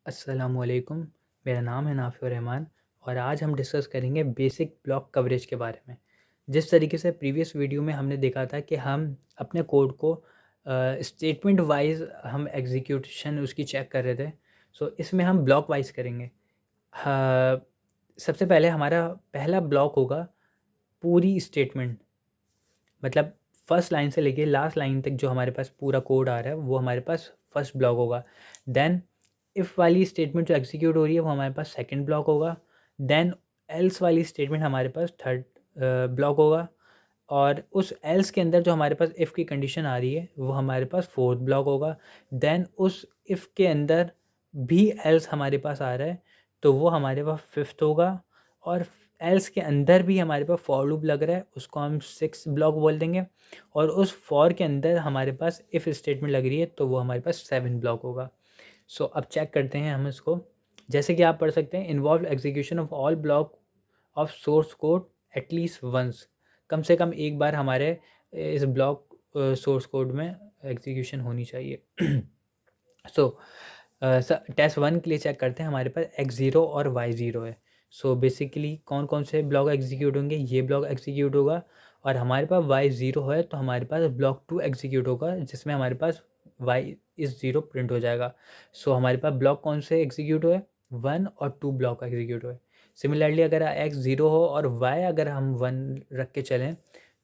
अस्सलामुअलैकुम। मेरा नाम है नाफ़िउ रहमान और आज हम डिस्कस करेंगे बेसिक ब्लॉक कवरेज के बारे में। जिस तरीके से प्रीवियस वीडियो में हमने देखा था कि हम अपने कोड को स्टेटमेंट वाइज़ हम एग्ज़ीक्यूशन उसकी चेक कर रहे थे। सो इसमें हम ब्लॉक वाइज़ करेंगे। हाँ, सबसे पहले हमारा पहला ब्लॉक होगा पूरी स्टेटमेंट, मतलब फर्स्ट लाइन से लेके लास्ट लाइन तक जो हमारे पास पूरा कोड आ रहा है वो हमारे पास फर्स्ट ब्लॉक होगा। देन इफ़ वाली स्टेटमेंट जो एग्जीक्यूट हो रही है वो हमारे पास सेकंड ब्लॉक होगा। देन एल्स वाली स्टेटमेंट हमारे पास थर्ड ब्लॉक होगा। और उस एल्स के अंदर जो हमारे पास इफ़ की कंडीशन आ रही है वो हमारे पास फोर्थ ब्लॉक होगा। देन उस इफ़ के अंदर भी एल्स हमारे पास आ रहा है तो वो हमारे पास फिफ्थ होगा। और एल्स के अंदर भी हमारे पास फॉर लूप लग रहा है, उसको हम सिक्स ब्लॉक बोल देंगे। और उस फॉर के अंदर हमारे पास इफ़ स्टेटमेंट लग रही है तो वो हमारे पास सेवन ब्लॉक होगा। सो अब चेक करते हैं हम इसको। जैसे कि आप पढ़ सकते हैं, involve execution of all block of source code at least once. कम से कम एक बार हमारे इस ब्लॉक सोर्स कोड में एग्जीक्यूशन होनी चाहिए। सो टेस्ट वन के लिए चेक करते हैं, हमारे पास एक्स ज़ीरो और वाई ज़ीरो है। सो बेसिकली कौन कौन से ब्लॉक एग्जीक्यूट होंगे, ये ब्लॉक एग्जीक्यूट होगा। और हमारे पास वाई ज़ीरो है तो हमारे पास ब्लॉक टू एग्जीक्यूट होगा जिसमें हमारे पास वाई इज़ ज़ीरो प्रिंट हो जाएगा। सो हमारे पास ब्लॉक कौन से एग्जीक्यूट हुए, वन और टू ब्लॉक एग्जीक्यूट हुए। सिमिलरली अगर एक्स ज़ीरो हो और वाई अगर हम वन रख के चलें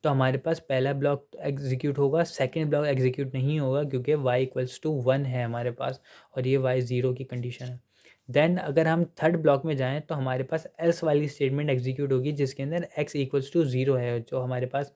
तो हमारे पास पहला ब्लॉक एग्जीक्यूट होगा, सेकेंड ब्लॉक एग्जीक्यूट नहीं होगा क्योंकि वाई इक्वल्स टू वन है हमारे पास और ये वाई ज़ीरो की कंडीशन है। देन अगर हम थर्ड ब्लॉक में जाएँ तो हमारे पास एल्स वाली स्टेटमेंट एग्जीक्यूट होगी जिसके अंदर एक्स इक्वल्स टू ज़ीरो है, जो हमारे पास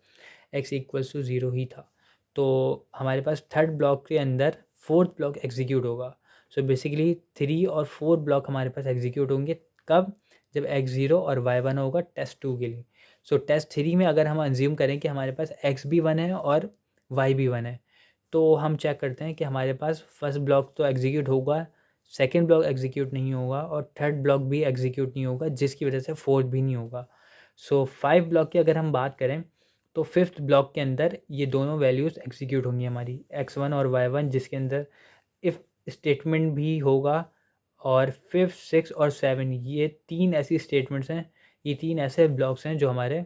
एक्स इक्वल्स टू ज़ीरो ही था। तो हमारे पास थर्ड ब्लॉक के अंदर फोर्थ ब्लॉक एग्जीक्यूट होगा। सो बेसिकली थ्री और फोर ब्लॉक हमारे पास एग्जीक्यूट होंगे। कब? जब एक्स ज़ीरो और वाई वन होगा टेस्ट टू के लिए। सो टेस्ट थ्री में अगर हम अज्यूम करें कि हमारे पास एक्स भी वन है और वाई भी वन है तो हम चेक करते हैं कि हमारे पास फर्स्ट ब्लॉक तो एग्जीक्यूट होगा, सेकंड ब्लॉक एग्जीक्यूट नहीं होगा और थर्ड ब्लॉक भी एग्जीक्यूट नहीं होगा जिसकी वजह से फोर्थ भी नहीं होगा। सो फाइव ब्लॉक की अगर हम बात करें तो फिफ्थ ब्लॉक के अंदर ये दोनों वैल्यूज़ एग्जीक्यूट होंगी हमारी, एक्स वन और वाई वन, जिसके अंदर इफ़ स्टेटमेंट भी होगा। और फिफ्थ सिक्स और सेवन ये तीन ऐसी स्टेटमेंट्स हैं, ये तीन ऐसे ब्लॉक्स हैं जो हमारे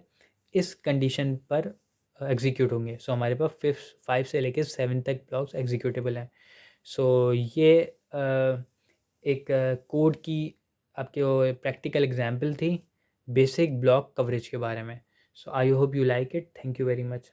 इस कंडीशन पर एग्जीक्यूट होंगे। सो हमारे पास फिफ्थ फाइव से लेकर सेवन तक ब्लॉक्स एग्जीक्यूटेबल हैं। सो ये एक कोड की आपके वो प्रैक्टिकल एग्जांपल थी बेसिक ब्लॉक कवरेज के बारे में। So I hope you like it. Thank you very much.